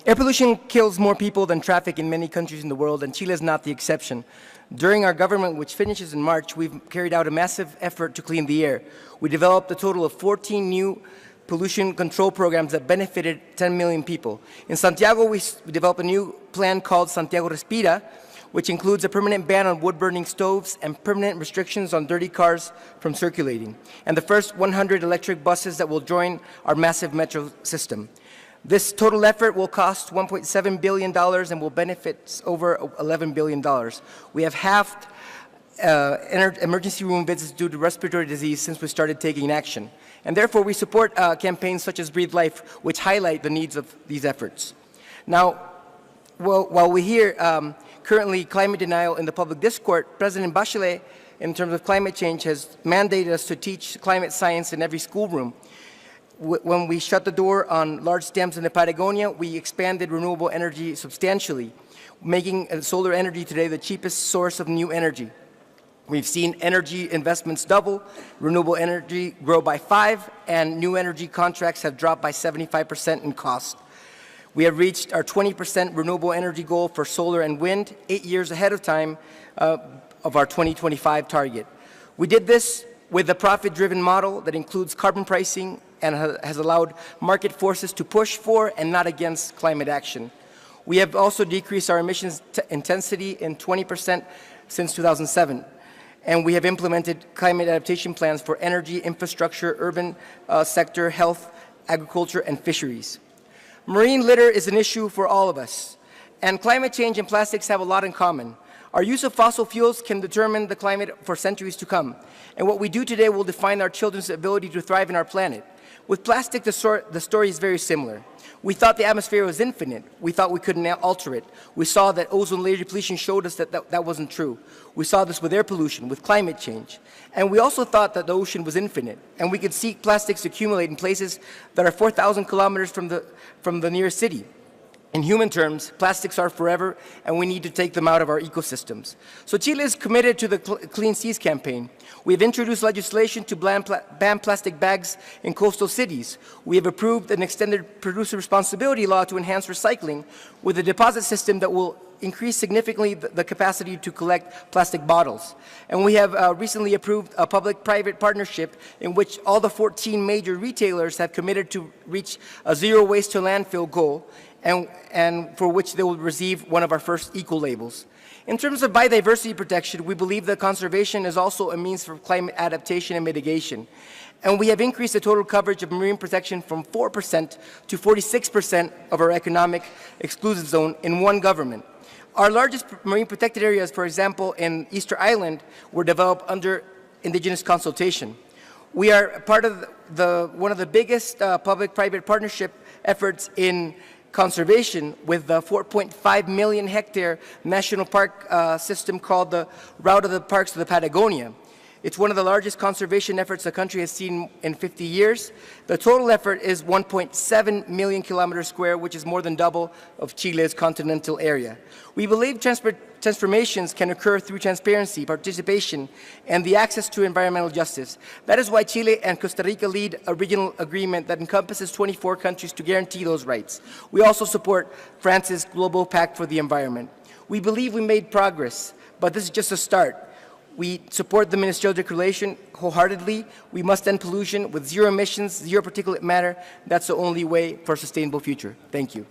Air pollution kills more people than traffic in many countries in the world, and Chile is not the exception. During our government, which finishes in March, we've carried out a massive effort to clean the air. We developed a total of 14 new pollution control programs that benefited 10 million people. In Santiago, we developed a new plan called Santiago Respira, which includes a permanent ban on wood-burning stoves and permanent restrictions on dirty cars from circulating, and the first 100 electric buses that will join our massive metro system. This total effort will cost $1.7 billion and will benefit over $11 billion. We have halved emergency room visits due to respiratory disease since we started taking action. And therefore, we support campaigns such as Breathe Life, which highlight the needs of these efforts. Now, while we hear currently climate denial in the public discourse, President Bachelet, in terms of climate change, has mandated us to teach climate science in every schoolroom. When we shut the door on large dams in the Patagonia, we expanded renewable energy substantially, making solar energy today the cheapest source of new energy. We've seen energy investments double, renewable energy grow by 5, and new energy contracts have dropped by 75% in cost. We have reached our 20% renewable energy goal for solar and wind, 8 years ahead of time of our 2025 target. We did this with a profit-driven model that includes carbon pricing and has allowed market forces to push for and not against climate action. We have also decreased our emissions intensity in 20% since 2007. And we have implemented climate adaptation plans for energy, infrastructure, urban sector, health, agriculture, and fisheries. Marine litter is an issue for all of us, and climate change and plastics have a lot in common. Our use of fossil fuels can determine the climate for centuries to come, and what we do today will define our children's ability to thrive in our planet. With plastic, the story is very similar. We thought the atmosphere was infinite. We thought we couldn't alter it. We saw that ozone layer depletion showed us that that wasn't true. We saw this with air pollution, with climate change. And we also thought that the ocean was infinite, and we could see plastics accumulate in places that are 4,000 kilometers from the nearest city. In human terms, plastics are forever, and we need to take them out of our ecosystems. So Chile is committed to the Clean Seas campaign. We have introduced legislation to ban plastic bags in coastal cities. We have approved an extended producer responsibility law to enhance recycling with a deposit system that will increase significantly the capacity to collect plastic bottles. And we have recently approved a public-private partnership in which all the 14 major retailers have committed to reach a zero waste to landfill goal, and for which they will receive one of our first eco-labels. In terms of biodiversity protection, we believe that conservation is also a means for climate adaptation and mitigation. And we have increased the total coverage of marine protection from 4% to 46% of our economic exclusive zone in one government. Our largest marine protected areas, for example, in Easter Island, were developed under indigenous consultation. We are part of one of the biggest public-private partnership efforts in conservation with the 4.5 million hectare national park system called the Route of the Parks of the Patagonia. It's one of the largest conservation efforts the country has seen in 50 years. The total effort is 1.7 million kilometers square, which is more than double of Chile's continental area. We believe transformations can occur through transparency, participation, and the access to environmental justice. That is why Chile and Costa Rica lead a regional agreement that encompasses 24 countries to guarantee those rights. We also support France's Global Pact for the Environment. We believe we made progress, but this is just a start. We support the ministerial declaration wholeheartedly. We must end pollution with zero emissions, zero particulate matter. That's the only way for a sustainable future. Thank you.